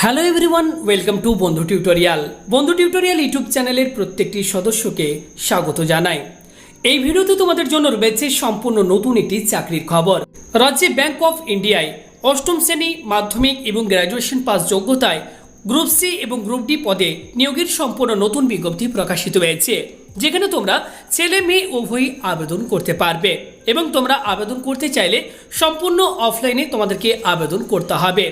Hello everyone, welcome to বন্ধু tutorial. বন্ধু tutorial YouTube চ্যানেলের প্রত্যেকটি সদস্যকে স্বাগত জানাই। এই ভিডিওতে তোমাদের জন্য রয়েছে সম্পূর্ণ নতুন একটি চাকরির খবর। রাজ্যে ব্যাংক অফ ইন্ডিয়ায় অষ্টম শ্রেণী, মাধ্যমিক এবং গ্র্যাজুয়েশন পাস যোগ্যতায় গ্রুপ সি এবং গ্রুপ ডি পদে নিয়োগের সম্পূর্ণ নতুন বিজ্ঞপ্তি প্রকাশিত হয়েছে, যেখানে তোমরা ছেলে মেয়ে উভয়ই আবেদন করতে পারবে এবং তোমরা আবেদন করতে চাইলে সম্পূর্ণ অফলাইনে তোমাদেরকে আবেদন করতে হবে।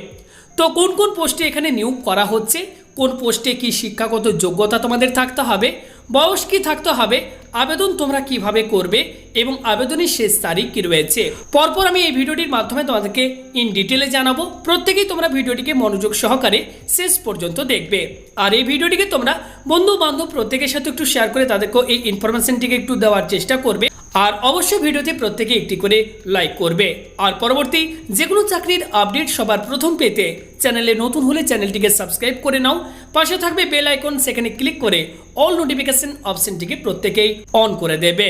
তো কোন কোন পোস্টে এখানে নিয়োগ করা হচ্ছে, কোন পোস্টে কি শিক্ষাগত যোগ্যতা তোমাদের থাকতে হবে, বয়স কি থাকতে হবে, আবেদন তোমরা কিভাবে করবে এবং আবেদনের শেষ তারিখ কি রয়েছে, পরপর আমি এই ভিডিওটির মাধ্যমে তোমাদেরকে ইন ডিটেলে জানাবো। প্রত্যেকেই তোমরা ভিডিওটিকে মনোযোগ সহকারে শেষ পর্যন্ত দেখবে। আর এই ভিডিওটিকে তোমরা বন্ধু বান্ধব প্রত্যেকের সাথে একটু শেয়ার করে তাদেরকে এই ইনফরমেশনটিকে একটু দেওয়ার চেষ্টা করবে। আর অবশ্যই ভিডিওতে প্রত্যেকে একটি করে লাইক করবে। আর পরবর্তী যে কোনো চাকরির আপডেট সবার প্রথম পেতে চ্যানেলে নতুন হলে চ্যানেলটিকে সাবস্ক্রাইব করে নাও। পাশে থাকবে বেল আইকন, সেখানে ক্লিক করে অল নোটিফিকেশন অপশনটিকে প্রত্যেকেই অন করে দেবে।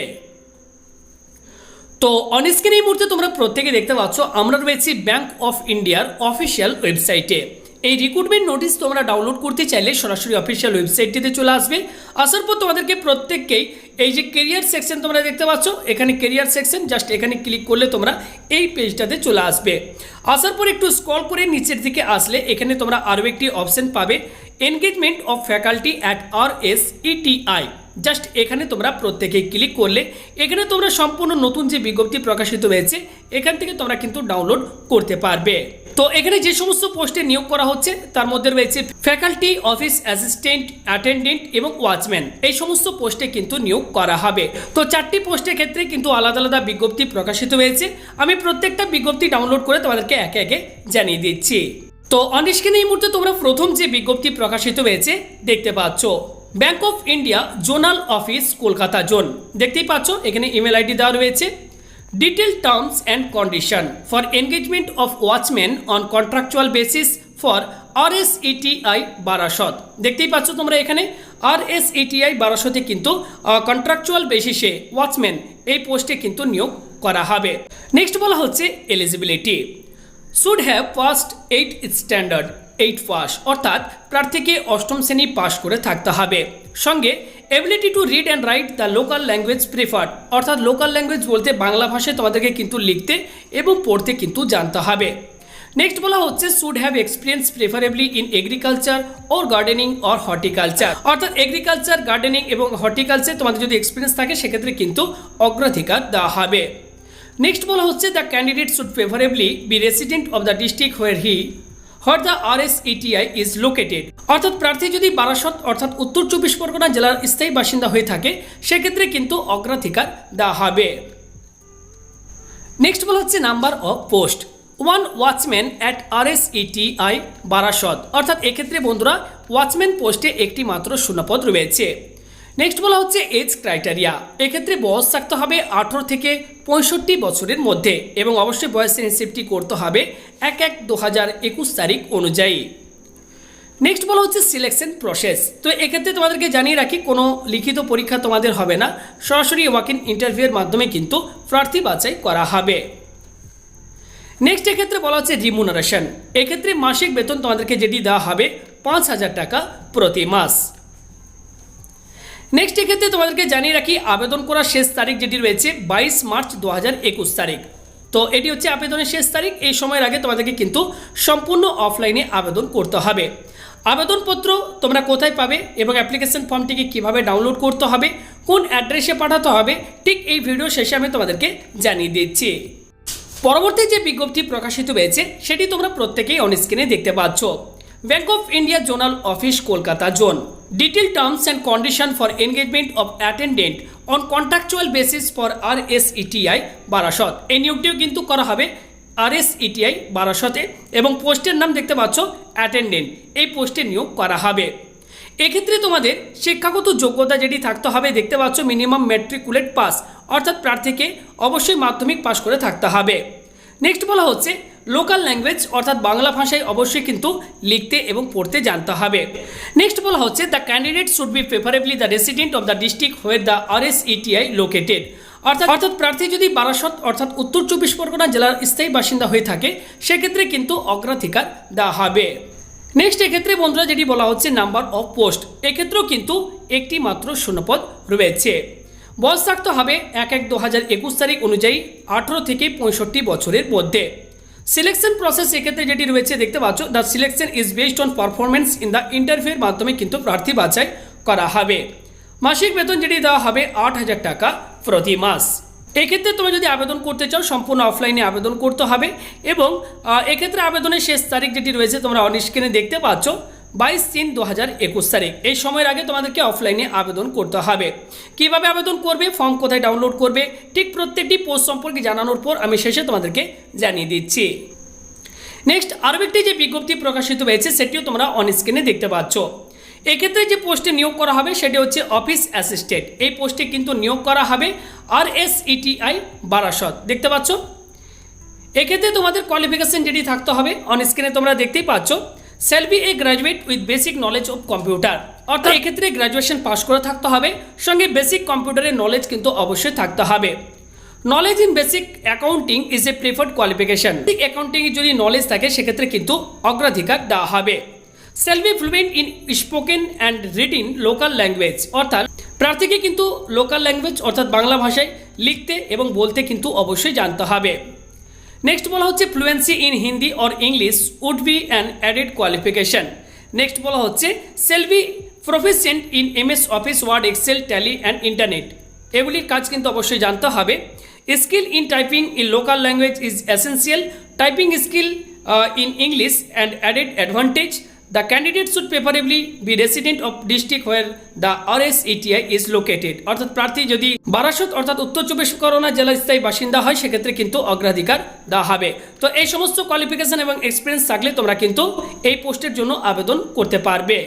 তো অন স্ক্রিন এই মুহূর্তে তোমরা প্রত্যেকে দেখতে পাচ্ছ আমরা রয়েছি ব্যাংক অফ ইন্ডিয়ার অফিসিয়াল ওয়েবসাইটে। এই রিক্রুটমেন্ট নোটিশ তোমরা ডাউনলোড করতে চাইলে সরাসরি অফিসিয়াল ওয়েবসাইটটিতে চলে আসবে। আসার পর তোমাদেরকে প্রত্যেককেই এই যে কেরিয়ার সেকশন তোমরা দেখতে পাচ্ছ, এখানে কেরিয়ার সেকশন, জাস্ট এখানে ক্লিক করলে তোমরা এই পেজটাতে চলে আসবে। আসার পর একটু স্ক্রল করে নিচের দিকে আসলে এখানে তোমরা আরও একটি অপশন পাবে, engagement of faculty at RSETI। Just এখানে তোমরা প্রত্যেকেই ক্লিক করলে এখানে তোমরা সম্পূর্ণ নতুন যে বিজ্ঞপ্তি প্রকাশিত হয়েছে এখান থেকে তোমরা কিন্তু ডাউনলোড করতে পারবে। তো এখানে যে সমস্ত পোস্টে নিয়োগ করা হচ্ছে তার মধ্যে রয়েছে ফ্যাকাল্টি, অফিস অ্যাসিস্ট্যান্ট, অ্যাটেন্ডেন্ট এবং ওয়াচম্যান। এই সমস্ত পোস্টে কিন্তু নিয়োগ করা হবে। তো 4টি পোস্টের ক্ষেত্রে কিন্তু আলাদা আলাদা বিজ্ঞপ্তি প্রকাশিত হয়েছে। আমি প্রত্যেকটা বিজ্ঞপ্তি ডাউনলোড করে তোমাদেরকে একে একে জানিয়ে দিচ্ছি। তো অন স্ক্রিনে এই মুহূর্তে তোমরা প্রথম যে বিজ্ঞপ্তি প্রকাশিত হয়েছে দেখতে পাচ্ছ, bank of India zonal office Kolkata zone. দেখতেই পাচ্ছ এখানে ইমেল আইডি দেওয়া রয়েছে। Detail terms and condition for engagement of watchman on contractual basis for RSETI Barasat. দেখতেই পাচ্ছ তোমরা এখানে RSETI বারাসতে কিন্তু কন্ট্রাকচুয়াল বেসিসে ওয়াচম্যান এই পোস্টে কিন্তু নিয়োগ করা হবে। নেক্সট বলা হচ্ছে eligibility should have passed 8 standard 8 pass, অর্থাৎ প্রার্থীকে অষ্টম শ্রেণী পাশ করে থাকতে হবে। সঙ্গে ability to read and write the local language preferred, অর্থাৎ লোকাল ল্যাঙ্গুয়েজ বলতে বাংলা ভাষায় তোমাদেরকে কিন্তু লিখতে এবং পড়তে কিন্তু জানতে হবে। নেক্সট বলা হচ্ছে should have experience preferably in agriculture or gardening or horticulture, অর্থাৎ এগ্রিকালচার, গার্ডেনিং এবং হর্টিকালচার তোমাদের যদি এক্সপিরিয়েন্স থাকে সেক্ষেত্রে কিন্তু অগ্রাধিকার দেওয়া হবে। নেক্সট বলা হচ্ছে the candidate should favourably be resident of the district where the RSETI is located, অর্থাৎ প্রার্থী যদি বারাসত অর্থাৎ উত্তর 24 পরগনা জেলার স্থায়ী বাসিন্দা হয়ে থাকে সেক্ষেত্রে কিন্তু অগ্রাধিকার দেওয়া হবে। নেক্সট বলা হচ্ছে number of post 1 watchman at RSETI Barasat, অর্থাৎ এক্ষেত্রে বন্ধুরা ওয়াচম্যান পোস্টে একটি মাত্র শূন্যপদ রয়েছে। নেক্সট বলা হচ্ছে এজ ক্রাইটেরিয়া, এক্ষেত্রে বয়স থাকতে হবে 18 থেকে 65 বছরের মধ্যে এবং অবশ্যই বয়সের হিসেবটি করতে হবে 1/1/2021 তারিখ অনুযায়ী। নেক্সট বলা হচ্ছে সিলেকশন প্রসেস, তো এক্ষেত্রে তোমাদেরকে জানিয়ে রাখি কোনো লিখিত পরীক্ষা তোমাদের হবে না, সরাসরি ওয়াক ইন ইন্টারভিউয়ের মাধ্যমে কিন্তু প্রার্থী বাছাই করা হবে। নেক্সট এক্ষেত্রে বলা হচ্ছে রিমুনারেশন, এক্ষেত্রে মাসিক বেতন তোমাদেরকে যেটি দেওয়া হবে 5,000 টাকা প্রতি মাস। নেক্সট এক্ষেত্রে তোমাদেরকে জানিয়ে রাখি আবেদন করার শেষ তারিখ যেটি রয়েছে 22 মার্চ 2021 তারিখ। তো এটি হচ্ছে আবেদনের শেষ তারিখ। এই সময়ের আগে তোমাদেরকে কিন্তু সম্পূর্ণ অফলাইনে আবেদন করতে হবে। আবেদনপত্র তোমরা কোথায় পাবে এবং অ্যাপ্লিকেশন ফর্মটিকে কিভাবে ডাউনলোড করতে হবে, কোন অ্যাড্রেসে পাঠাতে হবে, ঠিক এই ভিডিও শেষে আমি তোমাদেরকে জানিয়ে দিচ্ছি। পরবর্তী যে বিজ্ঞপ্তি প্রকাশিত হয়েছে সেটি তোমরা প্রত্যেকেই অন স্ক্রিনে দেখতে পাচ্ছ। Bank of India zonal office Kolkata zone, detail terms and condition for engagement of attendant on contractual basis for RSETI Barasat. এই নিয়োগটিও কিন্তু করা হবে RSETI বারাসতে এবং পোস্টের নাম দেখতে পাচ্ছ অ্যাটেন্ডেন্ট, এই পোস্টে নিয়োগ করা হবে। এক্ষেত্রে তোমাদের শিক্ষাগত যোগ্যতা যেটি থাকতে হবে দেখতে পাচ্ছ মিনিমাম ম্যাট্রিকুলেট পাস, অর্থাৎ প্রার্থীকে অবশ্যই মাধ্যমিক পাস করে থাকতে হবে। নেক্সট বলা হচ্ছে লোকাল ল্যাঙ্গুয়েজ, অর্থাৎ বাংলা ভাষায় অবশ্যই কিন্তু লিখতে এবং পড়তে জানতে হবে। নেক্সট বলা হচ্ছে the candidate should be preferably the resident of the district where the RSETI located, অর্থাৎ প্রার্থী যদি বারাসত অর্থাৎ উত্তর 24 পরগনা জেলার স্থায়ী বাসিন্দা হয়ে থাকে সেক্ষেত্রে কিন্তু অগ্রাধিকার দেওয়া হবে। নেক্সট এক্ষেত্রে বন্ধুরা যেটি বলা হচ্ছে নাম্বার অফ পোস্ট, এক্ষেত্রেও কিন্তু একটি মাত্র শূন্যপদ রয়েছে। বয়স থাকতে হবে 1/1/2021 তারিখ অনুযায়ী 18 থেকে 65 বছরের মধ্যে। সিলেকশন প্রসেস এক্ষেত্রে যেটি রয়েছে দেখতে পাচ্ছ, the selection is based on performance in the ইন্টারভিউর মাধ্যমে কিন্তু প্রার্থী বাছাই করা হবে। মাসিক বেতন যেটি দেওয়া হবে 8,000 টাকা প্রতি মাস। এক্ষেত্রে তুমি যদি আবেদন করতে চাও সম্পূর্ণ অফলাইনে আবেদন করতে হবে এবং এক্ষেত্রে আবেদনের শেষ তারিখ যেটি রয়েছে তোমরা অন স্ক্রিনে দেখতে পাচ্ছ 22/3/2021 তারিখ। এই সময়ের আগে তোমাদেরকে অফলাইনে আবেদন করতে হবে। কিভাবে আবেদন করবে, ফর্ম কোথায় ডাউনলোড করবে, ঠিক প্রত্যেকটি পোস্ট সম্পর্কে জানানোর পর আমি শেষে তোমাদেরকে জানিয়ে দিচ্ছি। নেক্সট আরও একটি যে বিজ্ঞপ্তি প্রকাশিত হয়েছে সেটিও তোমরা অন স্ক্রিনে দেখতে পাচ্ছ। এক্ষেত্রে যে পোস্টে নিয়োগ করা হবে সেটি হচ্ছে অফিস অ্যাসিস্ট্যান্ট। এই পোস্টে কিন্তু নিয়োগ করা হবে RSETI বারাসত, দেখতে পাচ্ছ। এক্ষেত্রে তোমাদের কোয়ালিফিকেশন যেটি থাকতে হবে অন স্ক্রিনে তোমরা দেখতেই পাচ্ছ, shall B A graduate with basic knowledge of computer, অর্থাৎ এক্ষেত্রে গ্র্যাজুয়েশন পাস করে থাকতে হবে, সঙ্গে বেসিক কম্পিউটারের নলেজ কিন্তু অবশ্যই থাকতে হবে। Knowledge in basic accounting is a preferred qualification. অ্যাকাউন্টিংয়ে যদি নলেজ থাকে সেক্ষেত্রে কিন্তু অগ্রাধিকার দেওয়া হবে। Shall be fluent in spoken and written local language, অর্থাৎ প্রার্থীকে কিন্তু লোকাল ল্যাঙ্গুয়েজ অর্থাৎ বাংলা ভাষায় লিখতে এবং বলতে কিন্তু অবশ্যই জানতে হবে। নেক্সট বলা হচ্ছে fluency in Hindi or English would be an added qualification. Next বলা হচ্ছে shall be proficient in MS Office, Word, Excel, Tally and internet, এগুলির কাজ কিন্তু অবশ্যই জানতে হবে। Skill in typing in local language is essential, typing skill in English and added advantage. The candidate should preferably be resident of district where the RSETI is located, অর্থাৎ প্রার্থী যদি বারাসত অর্থাৎ উত্তর চব্বিশ পরগনা জেলার স্থায়ী বাসিন্দা হয় সেক্ষেত্রে কিন্তু অগ্রাধিকার দেওয়া হবে। তো এই সমস্ত কোয়ালিফিকেশন এবং এক্সপিরিয়েন্স থাকলে তোমরা কিন্তু এই পোস্টের জন্য আবেদন করতে পারবে।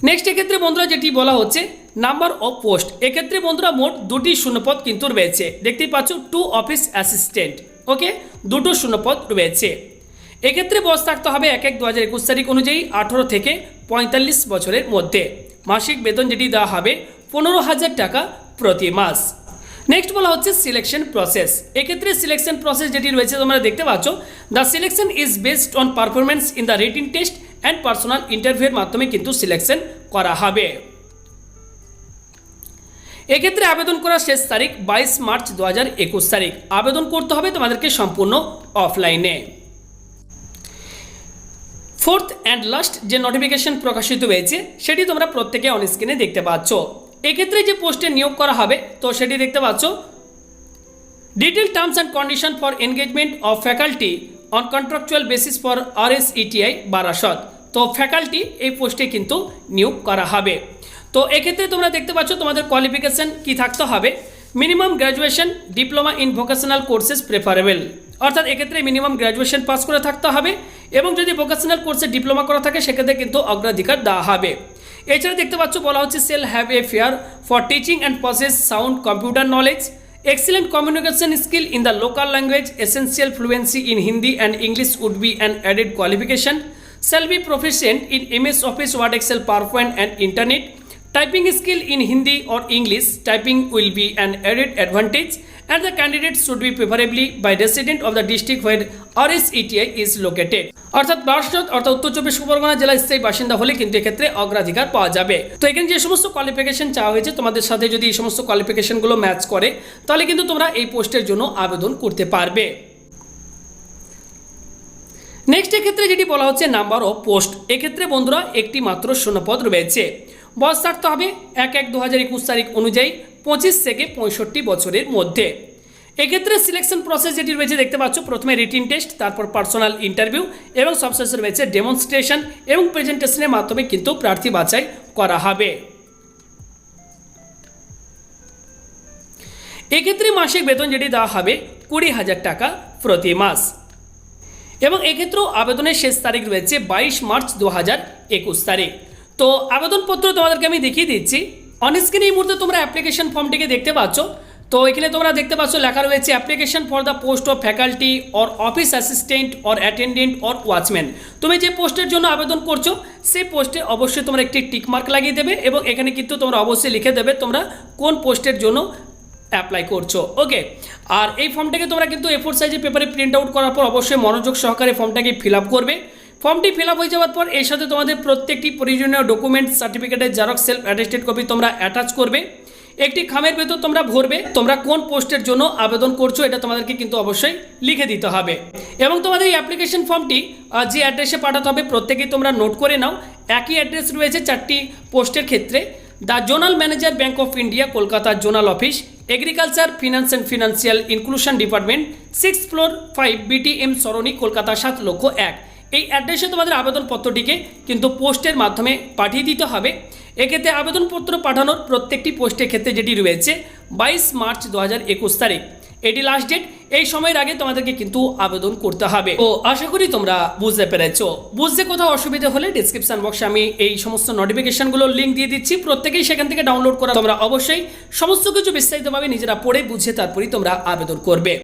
নেক্সট এক্ষেত্রে বন্ধুরা যেটি বলা হচ্ছে নাম্বার অফ পোস্ট, এক্ষেত্রে বন্ধুরা মোট 2টি শূন্যপদ কিন্তু রয়েছে, দেখতেই পাচ্ছ 2 অফিস অ্যাসিস্ট্যান্ট, ওকে, 2টো শূন্যপদ রয়েছে। এক্ষেত্রে বয়স থাকতে হবে 1/1/2021 তারিখ অনুযায়ী 18 থেকে 45 বছরের মধ্যে। মাসিক বেতন যেটি দেওয়া হবে 15,000 টাকা প্রতি মাস। নেক্সট বলা হচ্ছে সিলেকশন প্রসেস, এক্ষেত্রে সিলেকশন প্রসেস যেটি রয়েছে তোমরা দেখতে পাচ্ছ, the selection is based on performance in the written test and personal ইন্টারভিউর মাধ্যমে কিন্তু সিলেকশন করা হবে। এক্ষেত্রে আবেদন করার শেষ তারিখ 22 মার্চ 2021 তারিখ। আবেদন করতে হবে তোমাদেরকে সম্পূর্ণ অফলাইনে। ফোর্থ অ্যান্ড লাস্ট যে নোটিফিকেশন প্রকাশিত হয়েছে সেটি তোমরা প্রত্যেকে অন স্ক্রিনে দেখতে পাচ্ছ। এক্ষেত্রে যে পোস্টে নিয়োগ করা হবে তো সেটি দেখতে পাচ্ছ, detail terms and condition for engagement of faculty on contractual basis for RSETI Barasat. তো ফ্যাকাল্টি এই পোস্টে কিন্তু নিয়োগ করা হবে। তো এক্ষেত্রে তোমরা দেখতে পাচ্ছ তোমাদের কোয়ালিফিকেশন কি থাকতে হবে, minimum graduation, diploma in vocational courses preferable, অর্থাৎ এক্ষেত্রে মিনিমাম গ্র্যাজুয়েশন পাস করে থাকতে হবে এবং যদি ভোকেশনাল কোর্সে ডিপ্লোমা করা থাকে সেক্ষেত্রে কিন্তু অগ্রাধিকার দেওয়া হবে। এছাড়া দেখতে পাচ্ছ বলা হচ্ছে shall have a flair for teaching and possess sound computer knowledge, excellent communication skill in the local language, essential fluency in Hindi and English would be an added qualification, shall be proficient in MS Office, Word, Excel, PowerPoint and internet, typing skill in Hindi or English, typing will be an added advantage and the candidates should be preferably by resident of the district where RSETI is located, অর্থাৎ বারাসত অর্থাৎ উত্তর চব্বিশ পরগনা জেলার স্থায়ী বাসিন্দা হলে কিন্তু এক্ষেত্রে অগ্রাধিকার পাওয়া যাবে। তো এখানে যে সমস্ত কোয়ালিফিকেশন চাওয়া হয়েছে তোমাদের সাথে যদি এই সমস্ত কোয়ালিফিকেশনগুলো ম্যাচ করে তাহলে কিন্তু তোমরা এই পোস্টের জন্য আবেদন করতে পারবে। নেক্সট এক্ষেত্রে যেটি বলা হচ্ছে নাম্বার অফ পোস্ট, এক্ষেত্রে বন্ধুরা একটি মাত্র শূন্যপদ রয়েছে। বয়স থাকতে হবে 1/1/2021 তারিখ অনুযায়ী 25 থেকে 65 বছরের মধ্যে। এক্ষেত্রে সিলেকশন প্রসেস যেটি রয়েছে দেখতে পাচ্ছ, প্রথমে রিটিন টেস্ট, তারপর পার্সোনাল ইন্টারভিউ এবং সবশেষে রয়েছে ডেমনস্ট্রেশন এবং প্রেজেন্টেশনের মাধ্যমে কিন্তু প্রার্থী বাছাই করা হবে। এক্ষেত্রে মাসিক বেতন যেটি দেওয়া হবে 20,000 টাকা প্রতি মাস এবং এক্ষেত্রেও আবেদনের শেষ তারিখ রয়েছে 22 মার্চ 2021 তারিখ। তো আবেদনপত্র তোমাদেরকে আমি দেখিয়ে দিচ্ছি অন স্ক্রিনে। এই মুহূর্তে তোমরা অ্যাপ্লিকেশন ফর্মটিকে দেখতে পাচ্ছ। তো এখানে তোমরা দেখতে পাচ্ছ লেখা রয়েছে application for the post of faculty or office assistant or attendant or watchman. তুমি যে পোস্টের জন্য আবেদন করছো সেই পোস্টে অবশ্যই তোমরা একটি টিক মার্ক লাগিয়ে দেবে এবং এখানে কিন্তু তোমরা অবশ্যই লিখে দেবে তোমরা কোন পোস্টের জন্য অ্যাপ্লাই করছো, ওকে। আর এই ফর্মটাকে তোমরা কিন্তু A4 সাইজের পেপারে প্রিন্ট আউট করার পর অবশ্যই মনোযোগ সহকারে ফর্মটাকে ফিল আপ করবে। ফর্মটি ফিল আপ হয়ে যাওয়ার পর এর সাথে তোমাদের প্রত্যেকটি প্রয়োজনীয় ডকুমেন্ট সার্টিফিকেটের জেরক্স সেলফ অ্যাটেস্টেড কপি তোমরা অ্যাটাচ করবে। একটি খামের ভেতর তোমরা ভরবে তোমরা কোন পোস্টের জন্য আবেদন করছো, এটা তোমাদেরকে কিন্তু অবশ্যই লিখে দিতে হবে। এবং তোমাদের এই অ্যাপ্লিকেশন ফর্মটি যে অ্যাড্রেসে পাঠাতে হবে প্রত্যেকেই তোমরা নোট করে নাও। একই অ্যাড্রেস রয়েছে 4টি পোস্টের ক্ষেত্রে। The zonal manager bank of India, Kolkata zonal office, agriculture finance and financial inclusion department, 6th floor 5 BTM সরণি, কলকাতা 7,01,000। এই অ্যাড্রেসে তোমাদের আবেদনপত্রটিকে কিন্তু পোস্টের মাধ্যমে পাঠিয়ে দিতে হবে। এক্ষেত্রে আবেদনপত্র পাঠানোর প্রত্যেকটি পোস্টের ক্ষেত্রে যেটি রয়েছে 22 মার্চ 2021 তারিখ, এটি লাস্ট ডেট। এই সময়ের আগে তোমাদেরকে কিন্তু আবেদন করতে হবে। ও আশা করি তোমরা বুঝতে পেরেছো। বুঝতে কোথাও অসুবিধা হলে ডিসক্রিপশন বক্সে আমি এই সমস্ত নোটিফিকেশনগুলোর লিঙ্ক দিয়ে দিচ্ছি, প্রত্যেকেই সেখান থেকে ডাউনলোড করা। তোমরা অবশ্যই সমস্ত কিছু বিস্তারিতভাবে নিজেরা পড়ে বুঝে তারপরেই তোমরা আবেদন করবে।